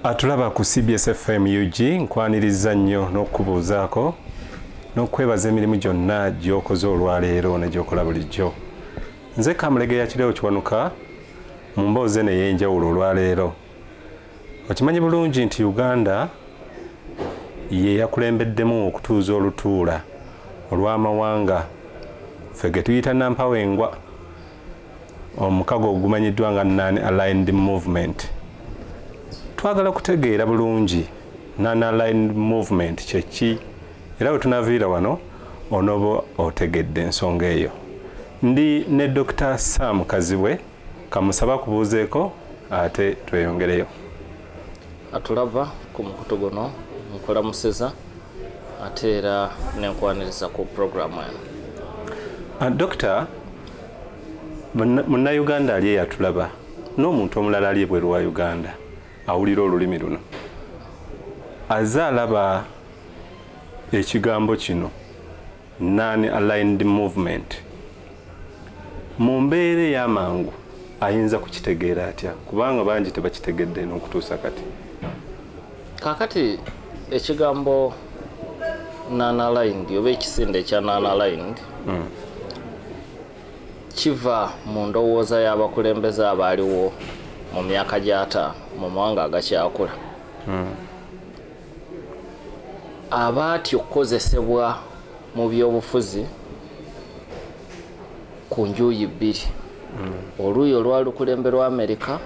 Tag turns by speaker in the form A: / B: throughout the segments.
A: Atulaba ku CBS FM UG nkwaniriza nnyo n'okubuuzaako n'okwebaza emirimu gyonna gy'okoze olwaleero ne gy'okola bulijjo. Nze Kamulegeya Kireewo Kiwanuka mu mboozi eno ey'enjawulo olwaleero. Okimanyi bulungi nti Uganda ye yakulembeddemu okutuuza olutuula olw'amawanga ffe ge tuyita nampawengwa, omukago ogumanyiddwa nga non-aligned movement. Twagala kutegeera bulungi non-aligned movement kyeki era bwe tunaviira wano onoba otegedde ensonga eyo. Ndi ne Dr Sam Kazibwe kamusaba kubuuzeeko ate tweyongereyo.
B: Atulaba ku mukutu guno nkulamusiza ate era nenkwaniriza ku programu eno.
A: Dr, Munnayuganda ali eyatulaba n'omuntu omulala ali ebweru wa Uganda awulira olulimi luno aze alaba ekigambo kino non-aligned movement mu mbeera ey'amangu ayinza kukitegeera atya kubanga bangi tebakitegedde n'okutuusa kati?
B: Kakati ekigambo non-aligned oba ekisinde ekya non-aligned kiva mu ndowooza y'abakulembeze abaaliwo mu myaka gy'ataano mu mawanga agakyakula. Abaatyo okukozesebwa mu byobufuzi ku njuyi bbiri, oluuyi olwali lukulembe lwa America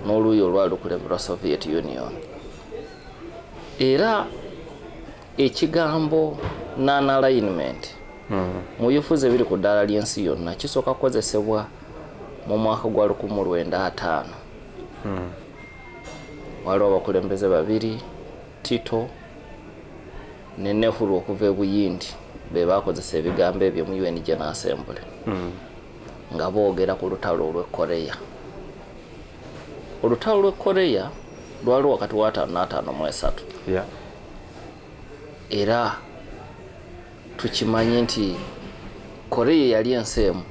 B: n'oluuyi olwali lukulembe lwa Soviet Union. Era ekigambo non-alignment mu byobufuzi ebiri ku ddaala ly'ensi yonna kisooka kukozesebwa mu mwaka gwa 1950. Waliwo abakulembeze babiri, Tito ne Nehru okuva e Buyindi be bakozesa ebigambo ebyo mu UN General Assembly nga boogera ku lutalo olw'e Korea. Olutalo lw'e Korea lwali wakati wa 1953.
A: Yeah.
B: Era tukimanyi nti Korea yali ensi emu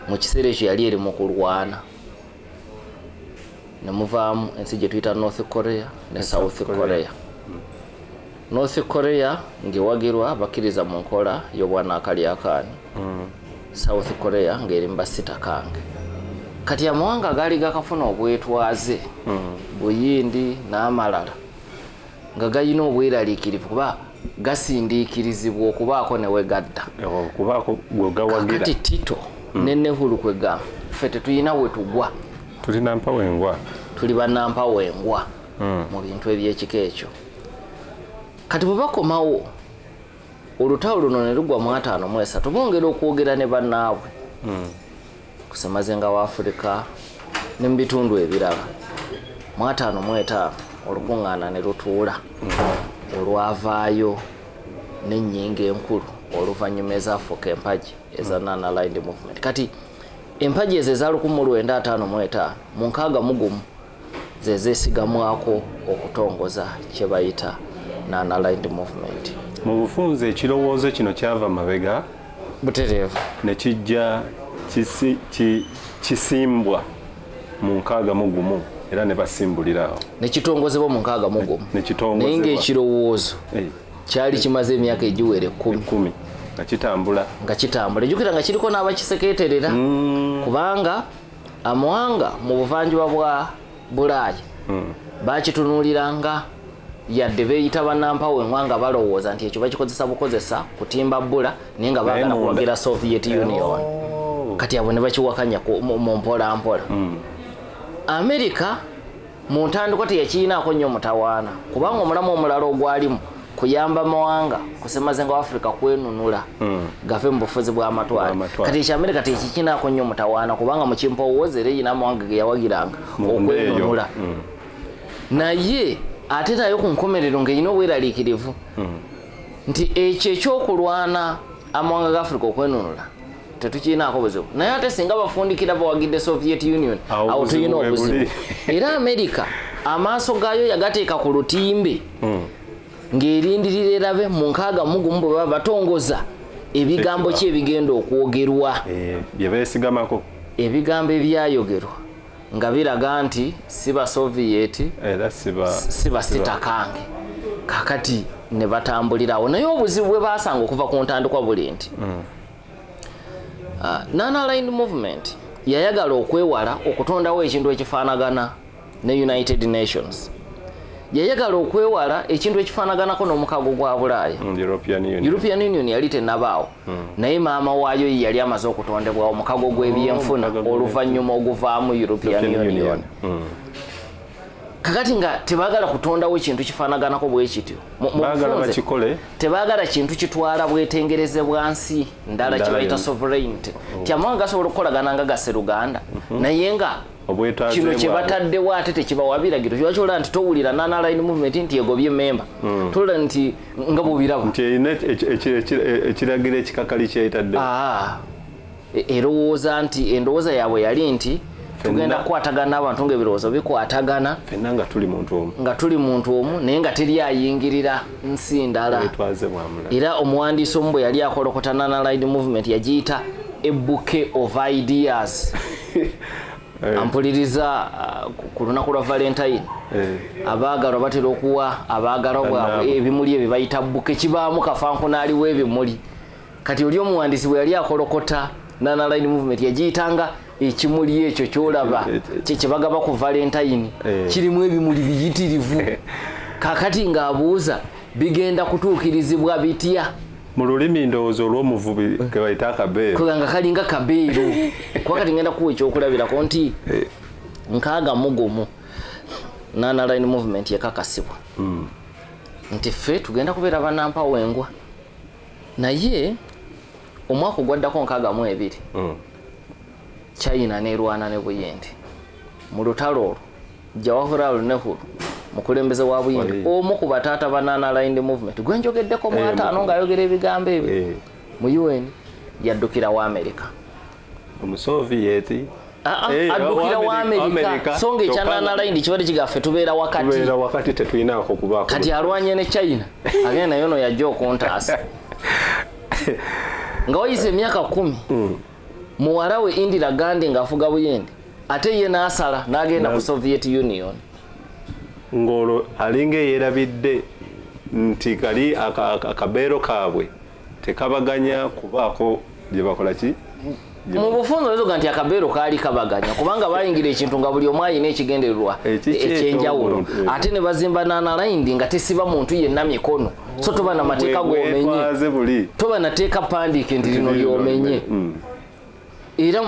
B: mu kiseera ekyo yali eri mu kulwana ne muvaamu ensi gye tuyita North Korea ne South Korea. North Korea ng'ewagirwa bakkiriza mu nkola y'obwannaakalyaakaani, South Korea ng'eri mu basitakange. Kati amawanga gaali gakafuna obwetwaze Buyindi n'amalala nga galina obweraliikirivu kuba gasindiikirizibwa okubaako ne we gadda. Kati Tito ne Nehru kwe gamba ffe tetulina we tugwa,
A: tulina mpawengwa,
B: tuli bannampawengwa mu bintu eby'ekika ekyo. Kati bwe bakomawo olutalo luno ne lugwa mu 1953 bongera okwogera ne bannaabwe ku ssemazenga wa Afirika ne mu bitundu ebirala. Mu 1955 olukuŋŋaana ne lutuula olwavaayo n'ennyingo enkulu oluvannyuma ezaafuuka empagi eza non-aligned movement. Kati empagi ezo eza 1955 mu 61 ze zeesigamwako okutongoza kye bayita non-aligned movement.
A: Mu bufunze ekirowoozo kino kyava mabega
B: butereevu
A: ne kijja kisimbwa mu 61 era ne basimbulirawo
B: ne kitongozebwa mu 61 naye ng'ekirowoozo kyali kimaze emyaka egiwera 10 nga kitambula. Ejjukira nga kiriko n'abakisekeeterera kubanga amawanga mu buvanjuba bwa Bulaaya bakitunuuliranga yadde beeyita bannampawengwa nga balowooza nti ekyo bakikozesa bukozesa kutimba bbula naye nga baagala kuwagira Soviet Union. Kati abo ne bakiwakanya mu mpola mpola. America mu ntandikwa teyakiinaako nnyo mutawaana kubanga omulamu omulala ogwalimu kuyamba mawanga ku ssemazenga wa Africa kwenunula gave mu bufuzi bw'amatwale. Kati ekya America tekikinaako nnyo mutawaana kubanga mu kimpowooza era yina amawanga ge yawagiranga okwenunula. Naye ate nayo ku nkomerero ng'erina obweraliikirivu nti ekyo ekyokulwana amawanga ga Africa okwenunula tetukinaako buzibu. Naye ate singa bafundikira bawagidde Soviet Union awo tulina obuzibu. Era America amaaso gaayo yagateeka ku lutimbe ng'erindirira erabe mu 61 bwe baba batongoza ebigambo ki ebigenda okwogerwa.
A: Bye beesigamako.
B: Ebigambo ebyayogerwa nga biraga nti siba Soviet
A: era
B: siba sitakange kakati ne batambulirawo naye obuzibu bwe basanga okuva ku ntandikwa buli nti non-aligned movement yayagala okwewala okutondawo ekintu ekifaanagana ne United Nations yayagala okwewala ekintu ekifaanaganako n'omukago gwa Bulaaya European Union yali tennabaawo naye maama waayo yali amaze okutondebwawo omukago gw'ebyenfuna oluvannyuma oguvaamu European Union kakati nga tebaagala kutondawo ekintu kifaanaganako bwe kityo tebaagala kintu kitwala bwetengereze bwansi ndala kye bayita sovereignty kyamawanga gasobola okukolagana nga gasseruganda naye nga kino kye bataddewo ate tekibawa biragiro kiba kyola nti towulira non-aligned movement nti egobye memba tolula nti nga bwobiraba
A: nti erina ekiragiro ekikakali kyeyitaddewo
B: erowooza nti endowooza yaabwe yali nti tugenda kukwatagana abantu ng'ebirowoozo bikwatagana
A: fenna nga tuli muntu omu naye nga teri ayingirira nsi ndala era omuwandiisi omu bwe yali akolokota non-aligned movement yagiyita a bouquet of ideas ampuliriza ku lunaku lwa Valentine abaagalwa batera okuwa abaagalwa bwabwe ebimuli ebyo bayita buke kibaamu kafankunaaliwo ebimuli kati oli omuwandiisi bwe yali akolokota non-aligned movement yagiyitanga ekimuli ekyo kyolaba kyebagaba ku Valentine kirimu ebimuli biyitirivu kakati ng'abuuza bigenda kutuukirizibwa bitya mu lulimi ndowooza olw'omuvubi ke bayita akabeero
B: kuganga kalinga kabeero kuba kati ngenda kuwa ekyokulabirako nti nkaaga mugumu non-aligned movement yakakasibwa nti ffe tugenda kubeera bannampawengwa naye omwaka ogwaddako nkaagamu ebiri China nerwana ne Buyindi mu lutalo olwo Jawaharlal Nehru mukulembeze wa Buyindi omu ku bataata ba non-aligned movement gwenjogeddeko mu ataano ng'ayogera ebigambo ebyo mu UN yaddukira wa America
A: omusovieti
B: addukira wa America songa ekya non-aligned kibadde kigaffe tubeera wakati
A: tetulinaako kubaako
B: kati alwanye ne China agenda yono yajja okuntaasa nga wayise emyaka 10 muwala we Indira Gandhi ng'afuga Buyindi ate ye n'asala n'agenda ku Soviet Union
A: ngolo alinga yerabidde nti kali akabeero kaabwe tekabaganya kubaako gye bakola ki
B: mu bufunzo ezo nti akabeero kaali kabaganya kubanga bayingira ekintu nga buli omu ayina ekigendererwa ekyenjawulo ate ne bazimba non-aligned nga tesiba muntu yenna mikono so toba na mateeka g'omenye toba nateeka pandiike nti lino lyomenye era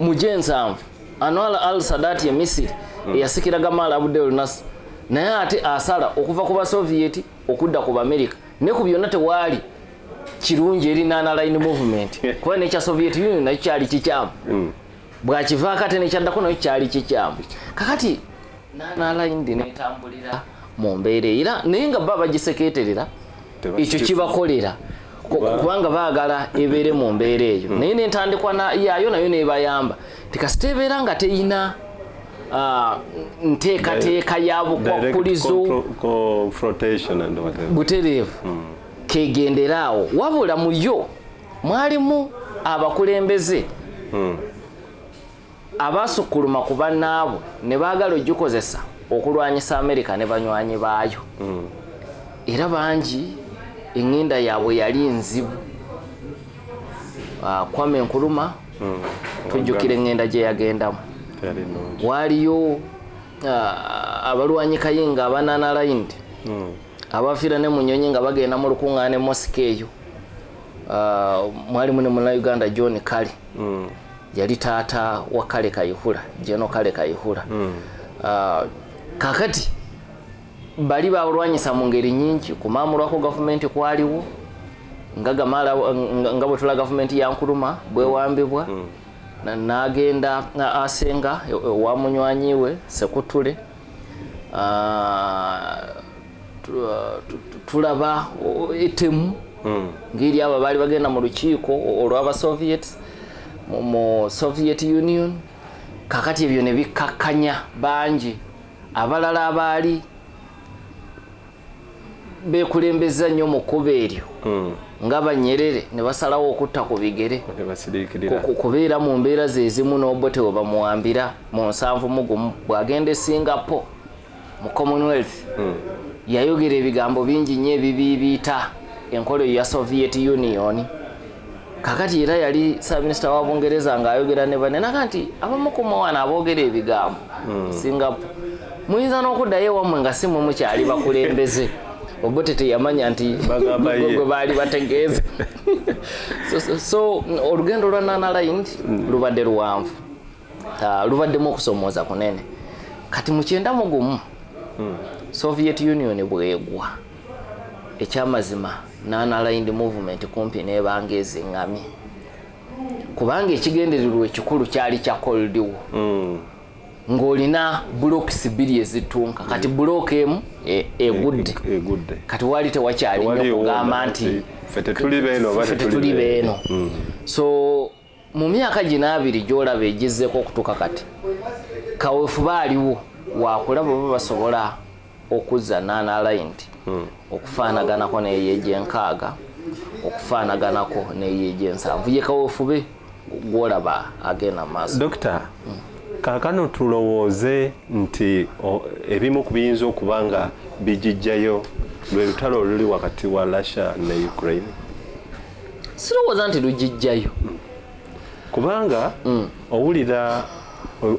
B: mu G7 Anwar al-Sadat ye Misiri eyasikira Gamal Abdel Nasser naye ate asala okuva ku Basovieti okudda ku America ne ku byonna tewaali kirungi eri non-aligned movement kuba nekya Soviet Union nakyo kyali kikyamu bwakivaako ate nekyaddako nakyo kyali kikyamu kakati non-aligned netambulira mu mbeera era naye nga baba bagisekeeterera ekyo kibakolera kubanga baagala ebeere mu mbeera eyo naye n'entandikwa yaayo nayo nebayamba tikasiteebeera nga teyina nteekateeka ya bukwakulizo butereevu kegenderaawo wabula mu yo mwalimu abakulembeze abasukkuluma ku bannaabwe ne baagala ogikozesa okulwanyisa Amerika ne banywanyi baayo era bangi engenda yaabwe yali nzibu Kwame Nkrumah tujjukira engenda gye yagendamu waliyo abalwanyi kayinga aba non-aligned abafiira ne Munyonyi nga bagenda mu lukuŋŋaane Mosque eyo mwalimu ne Munnayuganda John Kale yali taata wa Kale Kayihura Jeno Kale Kayihura kakati bali balwanyisa mu ngeri nyingi kumaamulwako gavumenti kwaliwo nga bwe tula gavumenti ya Nkrumah bwewambibwa n'agenda asenga wa munywanyi we Sekutule tulaba etemu ngeri aba bali bagenda mu lukiiko olw'Abasoviets mu Soviet Union kakati ebyo ne bikakkanya bangi abalala abaali bekulembeza nnyo mu kkubo eryo nga Banyerere ne basalawo okutta ku bigere kubeera mu mbeera ze ezimu n'Obote we bamuwambira mu 7 bw'agenda e Singapore mu Commonwealth yayogera ebigambo bingi nnyo ebibiibiita enkola ya Soviet Union. Kakati era yali Ssaabaminisita wa Bungereza ng'ayogera ne banena nti abamu ku mwana aboogera ebigambo Singapore muyinza n'okuddayo ewammwe nga si mwe mukyali bakulembeze. Obote teyamanya nti gwe baali bategeeza. So olugendo lwa Nana Line lubadde luwanvu, lubaddemu okusomooza kunene. Kati mu 91 Soviet Union bwegwa ekyamazima Nana Line movement kumpi n'ebanga eziŋŋamye kubanga ekigendererwa ekikulu kyali kya Cold War. Ng'olina blocks 2 ezitunka kati block emu egudde kati wali tewakyali nnyo kugamba nti
A: fete tuli beeno.
B: So mu myaka gino 2 gy'olaba egizzeko okutuuka kati kaweefu baaliwo wakulaba bwe basobola okuzza Nana Line okufaanaganako n'eyeegy'enkaaga okufaanaganako n'eyeegy'ensanvu ye kaweefu be gw'olaba agenda maaso.
A: Dokita, kaakano tulowooze nti ebimu ku biyinza okuba nga bijijjayo lwe lutalo oluli wakati wa Russia ne Ukraine.
B: Sirowooza nti lugijjayo
A: kubanga owulira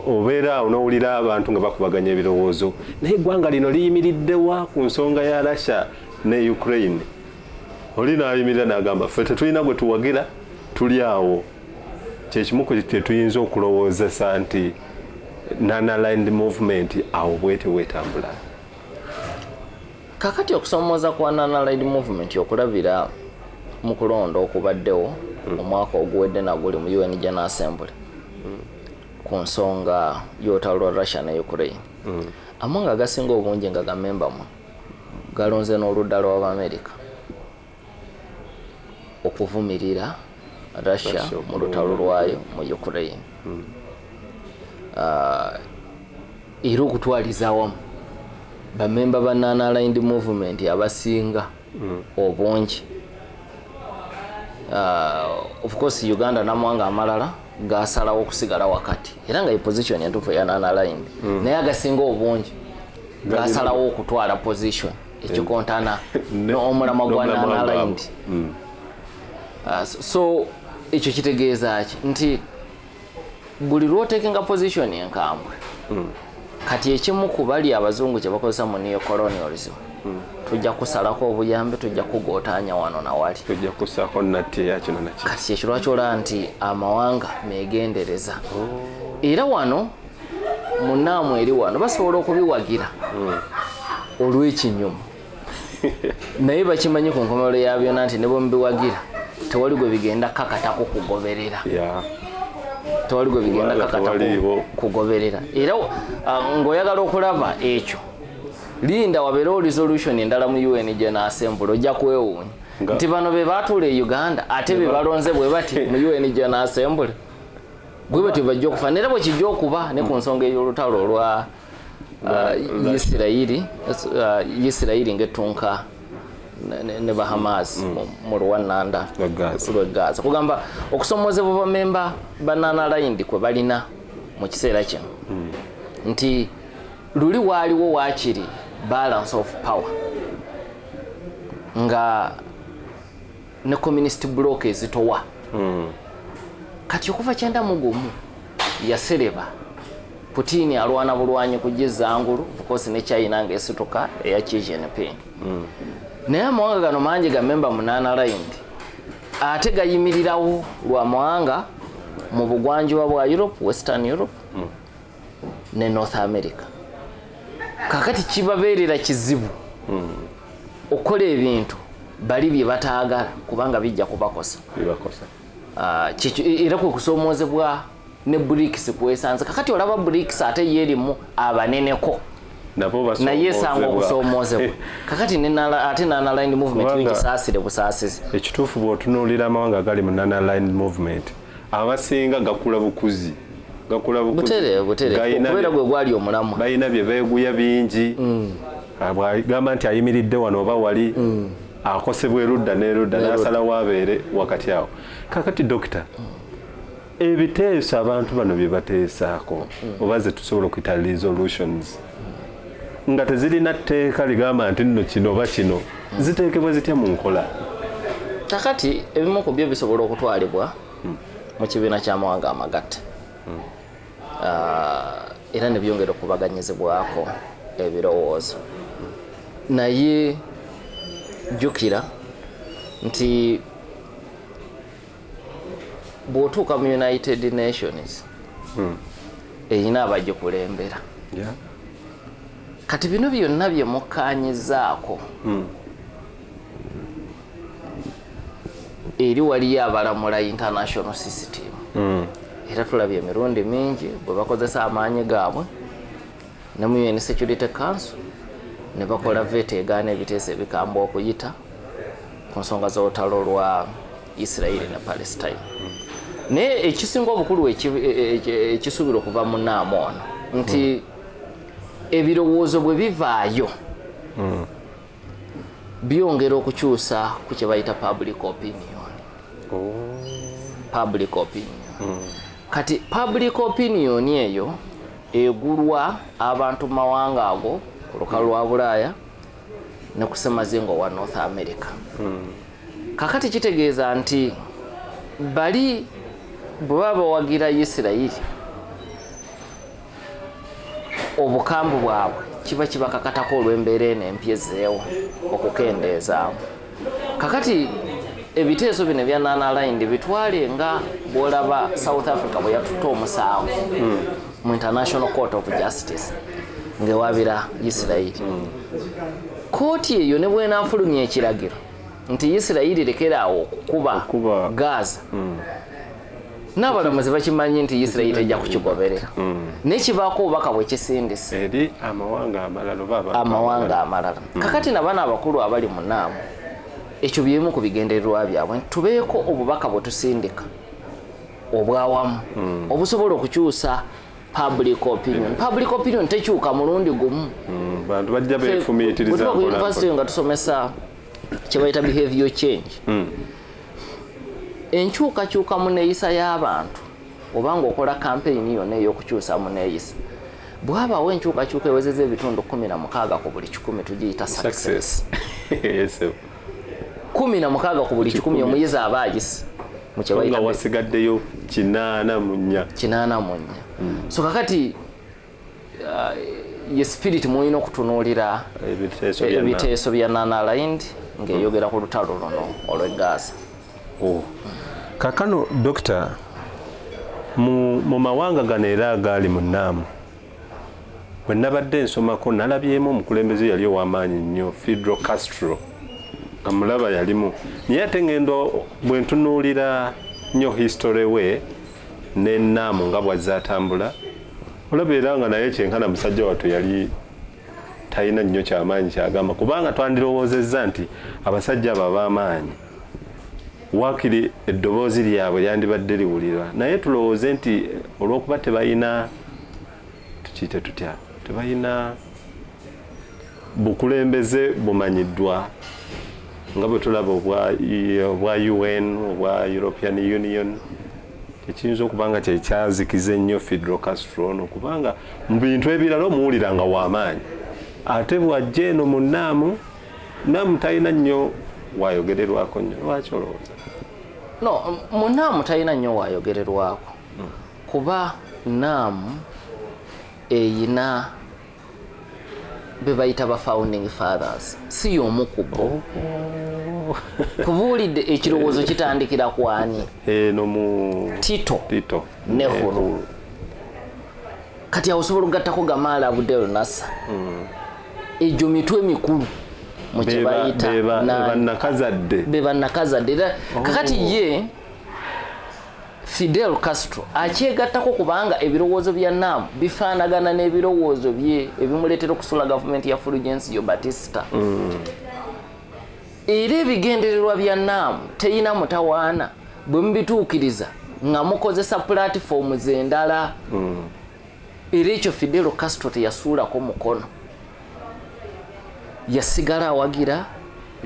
A: obeera onowulira abantu nga bakubaganya ebirowoozo naye eggwanga lino liyimiriddewa ku nsonga ya Russia ne Ukraine. Oli n'ayimirira n'agamba ffe tetulina gwe tuwagira tuli awo. Kyekimu kye tuyinza okulowoozesa nti Nana Line movement awo bwete wetambula.
B: Kakati okusomooza kwa Nana Line movement okulabira mu kulonda okubaddewo omwaka oguwedde naguli mu UN General Assembly ku nsonga y'olutalo lwa Russia ne Ukraine. Amanga agasinga obungi nga gamembamu galonze n'oludda lw'Amerika okuvumirira Russia mu lutalo lwayo mu Ukraine. Era okutwaliza awamu bamemba ba Nana Line movement abasinga obungi. Of course Uganda n'amawanga amalala gasalawo okusigala wakati era nga position entuufu ya Nana Line naye agasinga obungi gasalawo okutwala position ekikontana n'omulama gwa Nana Line. So ekyo kitegeeza ki nti buli lwotekenga position enkambwe kati ekimu ku bali abazungu kye bakozesa mu neo-colonialism tujja kusalako obuyambe tujja kugootanya wano na wali
A: tujja kusako natti ya kino nakyo
B: kati ekirwaki olaba nti amawanga meegendereza era wano munaamu eri wano basobola okubiwagira olw'ekinyumu naye bakimanyi ku nkomerero ya byonna nti ne bwe mubiwagira tewali gwe bigenda kakatako kugoberera. Tewali gwe bigenda kakatako kugoberera era ng'oyagala okulaba ekyo linda wabeerewo resolution endala mu UN General Assembly ojja kwewuunya nti bano be baatuula e Uganda ate be balonze bwe bati mu UN General Assembly gwe bati bajja okufa era bwe kijja okuba ne ku nsonga ey'olutalo olwa Isirayiri ng'ettunka ne Bahamas mu Rwanda lwe Gaza kugamba okusomoozebwa bamemba ba Nana Line kwe balina mu kiseera kino nti luli waaliwo waakiri balance of power nga ne communist bloc ezitowa kati okuva 91 yasereba Putin alwana bulwanyi kugeza ngulu of course ne China ng'esituka eya Xi Jinping naye amawanga gano mangi gamemba mu Nana Line ate gayimirirawo lwa mawanga mu bugwanjuba bwa Europe, Western Europe ne North America. Kakati kibabeerera kizibu okola ebintu bali bye bataagala kubanga bijja kubakosa. Era kwe kusomoozebwa ne BRICS kwesanze. Kakati olaba BRICS ate yeerimu abaneneko naye esanga okusomoozebwa. Kakati ate Nana Line movement yigisaasire busaasizi.
A: Ekituufu bw'otunuulira amawanga agali mu Nana Line movement abasinga gakula bukuzi gakula
B: butere kubera gwe gwali omulamu
A: balina bye beeguya bingi bwagamba nti ayimiridde wano oba wali akosebwa erudda n'erudda n'asalawo abeere wakati awo kakati dokita ebiteeso abantu bano bye bateesaako oba ze tusobola okuyita resolutions nga tezirina tteeka ligamba nti nno kino oba kino ziteekebwa zitya mu nkola
B: kakati ebimu ku byo bisobola okutwalibwa mu kibiina ky'amawanga amagatte era ne byongera okubaganyizibwako ebirowoozo naye jjukira nti bw'otuuka mu United Nations erina abagikulembera kati bino byonna bye mukkaanyizaako eri waliyo abalamula international system era tulabye emirundi mingi bwe bakozesa amaanyi gaabwe ne mu UN Security Council ne bakola veto egaana ebiteeso ebikamba okuyita ku nsonga z'olutalo lwa Israel ne Palestine naye ekisinga obukulu ekisuubira okuva mu naamu ono nti ebirowoozo bwe bivaayo byongera okukyusa ku kye bayita public opinion kati public opinion eyo egulwa abantu mawanga ago ku lukalu lwa Bulaaya ne ku ssemazingo wa North America kakati kitegeeza nti bali bwe baba bawagira Isirayiri obukambu bwabwe kiba kibakakatako olw'embeera eno empya ezzeewo okukendeezaamu kakati ebiteeso bino bya non-aligned bitwale nga bw'olaba South Africa bwe yatutta omusango mu International Court of Justice ng'ewabira Isirayiri kooti eyo ne bw'enaafulumya ekiragiro nti Isirayiri lekeraawo okukuba Gaza n'abalamuzi bakimanyi nti Isirayiri tejja kukigoberera nekibaako obubaka bwe kisindise
A: eri amawanga
B: amalala kakati nabana abakulu abali mu naamu ekyo byemu ku bigendererwa byabwe tubeeko obubaka bwe tusindika obwawamu obusobola okukyusa public opinion tekyuka mulundi gumu
A: bantu bajja beefumiitiriza
B: ku university nga tusomesa kye bayita behavior change enkyukakyuka mu neeyisa y'abantu obanga okola campaign yonna ey'okukyusa mu neeyisa bw'abaawo enkyukakyuka ewezeza ebitundu 16 ku buli 100 tugiyita success 16 ku buli 100 omuyizi aba agisi mu kye bayita
A: wasigaddeyo 84 so kakati ye spirit mulina okutunuulira ebiteeso bya non-aligned ng'eyogera ku lutalo luno olw'Egaza. Kakano dokita mu mawanga gano era agali mu nnaamu bwe nabadde nsomako nalabyemu omukulembeze yali ow'amaanyi nnyo Fidel Castro nga mulaba yalimu naye ate ngendo bwe ntunuulira nnyo history we n'ennaamu nga bw'azzaatambula olaba era nga naye kyenkana musajja wattu yali talina nnyo kyamaanyi kyagamba kubanga twandirowoozezza nti abasajja abo ab'amaanyi wakiri eddoboozi lyabwe lyandibadde liwulirwa naye tulowooze nti olw'okuba tebalina tukiyite tutya tebalina bukulembeze bumanyiddwa nga bwe tulaba obwa UN obwa European Union ekiyinza okuba nga kyekyazikiza ennyo Fidel Castro ono kubanga mu bintu ebirala omuwulira nga w'amaanyi ate bw'ajja eno mu nnaamu talina nnyo wayogererwako nnyo lwaki olowooza?
B: No, mu nnaamu talina nnyo wayogererwako kuba nnaamu eyina be bayita ba founding fathers si y'omu ku bo kubuulidde ekirowoozo kitandikira ku ani?
A: No mu
B: Tito Nehru kati awo osobola okugattako Gamal Abdel Nasser egyo mitwe mikulu mu kye bayita be bannakazadde kakati ye Fidel Castro akyegattako kubanga ebirowoozo bya nnaamu bifaanagana n'ebirowoozo bye ebimuleetera okusula gavumenti ya Fulgencio Batista era ebigendererwa bya nnaamu teyina mutawaana bwe mubituukiriza nga mukozesa platforms endala era ekyo Fidel Castro teyasuulako mukono yasigala awagira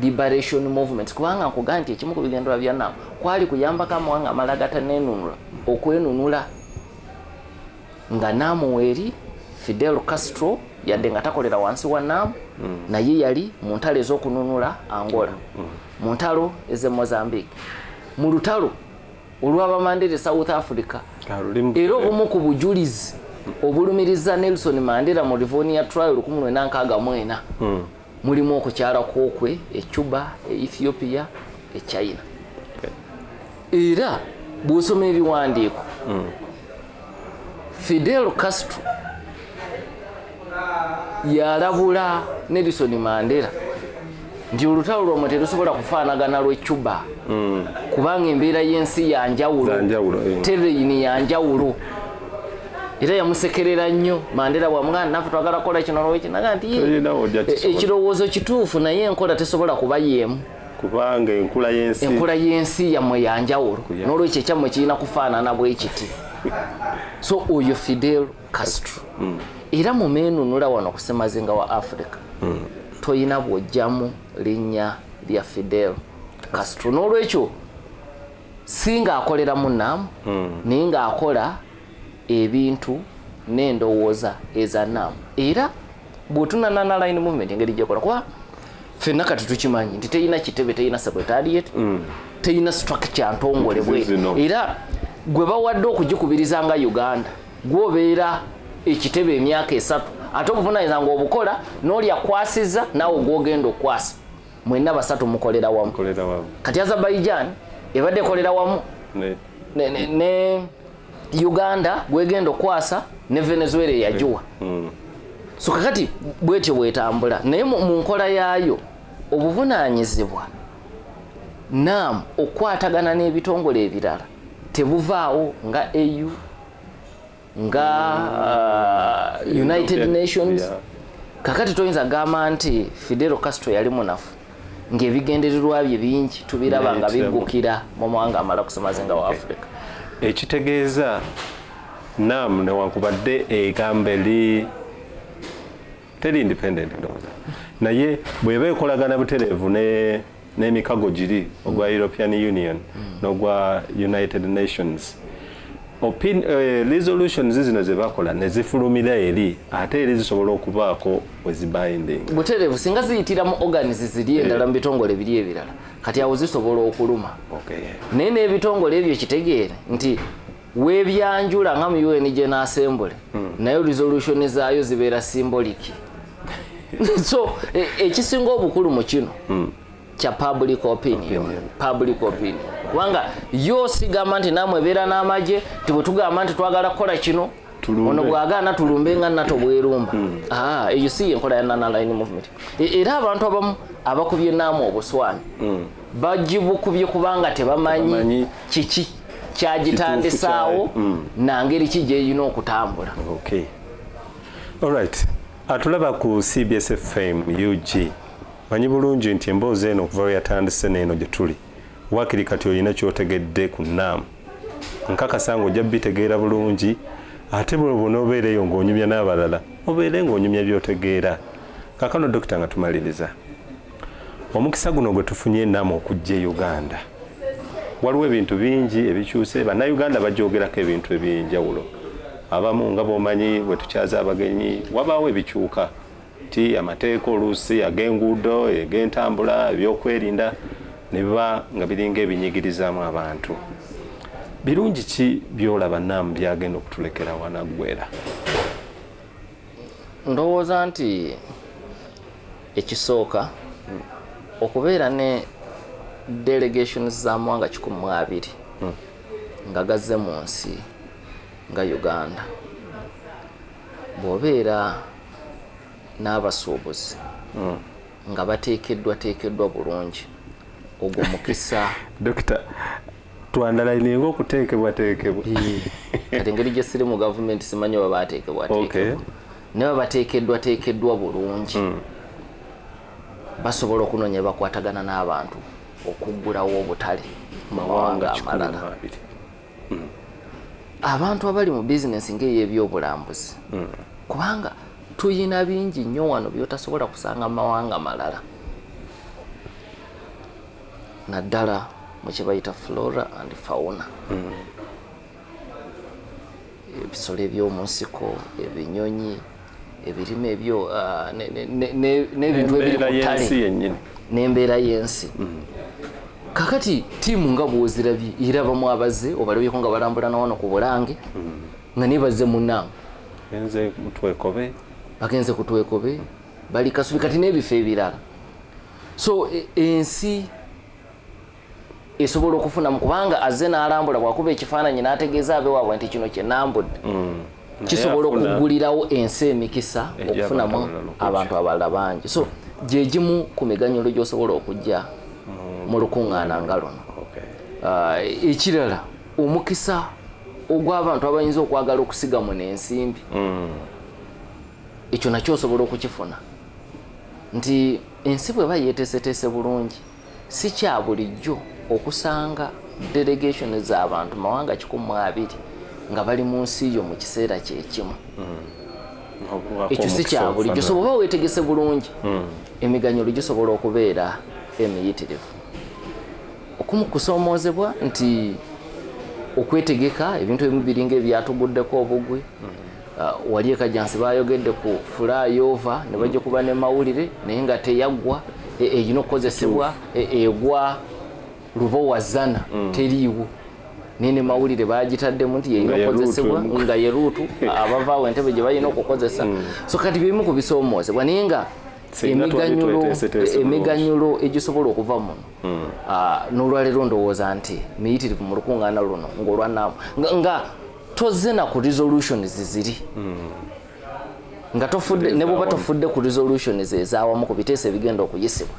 B: liberation movement kubanga nkugaa nti ekimu ku bigendera bya NAM kwali kuyambako amawanga amalala gatanenunula okwenunula nga NAM weeri Fidel Castro yadde nga takolera wansi wa NAM naye yali mu ntalo ez'okununula Angola mu ntalo eze Mozambique mu lutalo olw'abamandera South Africa era obumu ku bujulizi obulumiriza Nelson Mandela mu Livonia trial 1964 mulimu okukyala kwokwe Cuba, Ethiopia, China. Era bw'osoma ebiwandiiko Fidel Castro yalabula Nelson Mandela nti olutalo lwomwe terusobola kufaanagana lw'e Cuba kubanga embeera y'ensi yanjawulo terrain yanjawulo era yamusekerera nnyo Mandela bwamugamba naffe twagala kukola kino lwekinaga nti ekirowoozo kituufu naye enkola tesobola kuba yeemu
A: kubanga enkula
B: y'ensi yammwe yanjawulo n'olwekyo ekyammwe kirina kufaanana bwe kiti so oyo Fidel Castro era mu meenunula wano ku ssemazinga wa Africa toyina bw'ojjamu linnya lya Fidel Castro n'olwekyo si ng'akolera mu NAM naye ng'akola ebintu n'endowooza eza NAM era bw'otunana na line movement engeri gyekola kuba ffenna kati tukimanyi nti teyina kitebe teyina secretariat teyina structure ntongole bwe era gwe bawadde okugikubiriza nga Uganda gwobeera ekitebe emyaka 3 ate obuvunaanyizibwa nga obukola n'oli akwasiza naawe gwogenda okwasa mwenna basatu mukolera wamu kati Azerbaijan ebadde ekolera wamu ne Uganda gwegenda okwasa ne Venezuela yajuwa so kakati bwetyo bwetambula naye mu nkola yaayo obuvunaanyizibwa NAM okwatagana n'ebitongole ebirala tebuvaawo nga AU nga United Nations kakati toyinza gamba nti Fidel Castro yali munafu ng'ebigendererwa bye bingi tubiraba nga biggukira mu mawanga amala kusemazinga wa Africa
A: ekitegeeza NAM newankubadde egamba teri independent ndowooza naye bw'eba ekolagana butereevu n'emikago giri ogwa European Union n'ogwa United Nations resolutions zino ze bakola ne zifulumira eri ate eri zisobola okubaako we zibinding
B: butereevu singa ziyitira mu organis ziri endala mu bitongole biri ebirala kati awo zisobola okuluma naye n'ebitongole ebyo kitegeere nti weebyanjula nga mu UN General Assembly naye resolution zaayo zibeera symbolic so ekisinga obukulu mu kino kya public opinion kubanga yo sigamba nti namwe ebeera n'amagye tibwe tugamba nti twagala kukola kino ono bwagaana tulumbe nga nato bwerumba eyo si enkola ya non-aligned movement era abantu abamu abakubye NAM obuswani bagibukubye kubanga tebamanyi kiki kyagitandisaawo nangeri ki gyeyina okutambula
A: alright atulaba ku CBS FM UG manyi bulungi nti emboozi eno okuva we yatandise n'eno gye tuli wakiri kati olina kyotegedde ku NAM nkakasa ng'ojja bitegeera bulungi ate bw'onoobeereyo ng'onyumya n'abalala obeere ng'onyumya by'otegeera kakano dokita nga tumaliriza omukisa guno gwe tufunye NAM okujja e Uganda waliwo ebintu bingi ebikyuse bannayuganda bajoogerako ebintu eby'enjawulo abamu nga bw'omanyi bwe tukyaza abagenyi wabaawo ebikyuka ti amateeka oluusi ag'enguudo eg'entambula ebyokwerinda ne biba nga biringa ebinyigirizaamu abantu birungi ki byolaba NAM byagenda okutulekera wanaggwera
B: ndowooza nti ekisooka okubeera ne delegations za mwanga 12 nga gazze mu nsi nga Uganda bw'obeera n'abasuubuzi nga bateekeddwa bulungi ogwo mukisa
A: dokita twandalayininga okuteekebwa
B: kati engeri gye siri mu gavumenti simanyi oba bateekebwa naye babateekeddwa bulungi basobola okunoonya bakwatagana n'abantu okuggulawo obutale mu mawanga amalala abantu abali mu bizinesi ng'ey'ebyobulambuzi kubanga tuyina bingi nnyo wano byotasobola kusanga mu mawanga malala naddala mu kye bayita flora and fauna ebisolo eby'omunsiko ebinyonyi ebirime ebyo n'ebintu ebiri ku ttale n'embeera y'ensi kakati tiimu nga bw'ozirabye irabamu abazze obalabyeko nga balambula na wano ku Bulange nga nebazze munnange bagenze ku Twekobe bali Kasubi kati n'ebifo ebirala so ensi esobola okufunamu kubanga azze n'alambula bwakuba ekifaananyi n'ategeeza abewaabwe nti kino kye nambudde kisobola okugulirawo ensi emikisa okufunamu abantu abalala bangi so gyegimu ku miganyulo gy'osobola okujja mu lukuŋŋaana nga luno ekirala omukisa ogw'abantu abayinza okwagala okusigamu n'ensimbi ekyo nakyo osobola okukifuna nti ensi bweba yeeteeseteese bulungi si kya bulijjo okusanga delegation z'abantu mawanga 12 nga bali mu nsi yo mu kiseera kyekimu ekyo si kya bulijjo so bweba weetegese bulungi emiganyulo gisobola okubeera emiyitirivu okumukusoomoozebwa nti okwetegeka ebintu ebimu biringa ebyatuguddeko obugwi wali ekajjansi bayogedde ku flyover ne bajja kuba ne mawulire naye nga teyaggwa eyina okukozesebwa egwa lubowazana teriiwo naye ne mawulire bagitaddemu nti yeyina okukozesebwa nga ye ruutu abavaawo entebe gye balina okukozesa so kati bimu ku bisoomoozebwa naye nga emiganyulo egisobola okuva muno n'olwaleero ndowooza nti miyitirivu mu lukuŋŋaana luno ng'olwanaamu nga tozze na ku resolutions ziri nga tofudde ne bwoba tofudde ku resolutions ezaawamu ku biteeso ebigenda okuyisibwa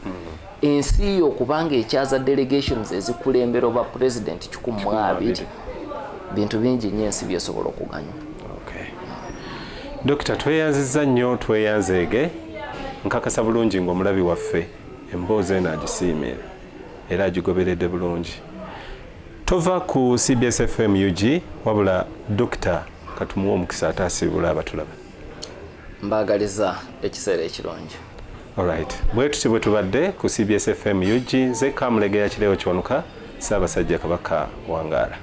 B: ensi yo okubanga ekyaza delegations ezikulembera oba president 12 bintu bingi nnyo ensi byesobola okuganywa.
A: Dokita, tweyanzizza nnyo tweyanzeege nkakasa bulungi ng'omulabi waffe emboozi eno agisiimira era agigoberedde bulungi. Tova ku CBS FM UG wabula Dokita katumuwa omukisa ataasiibula abatulaba.
B: Mbaagaliza ekiseera ekirungi.
A: Alright. Bwe tuti bwe tubadde ku CBS FM UG nze Kamulegeya Kireewo Kiwanuka Ssaabasajja Kabaka Wangaala.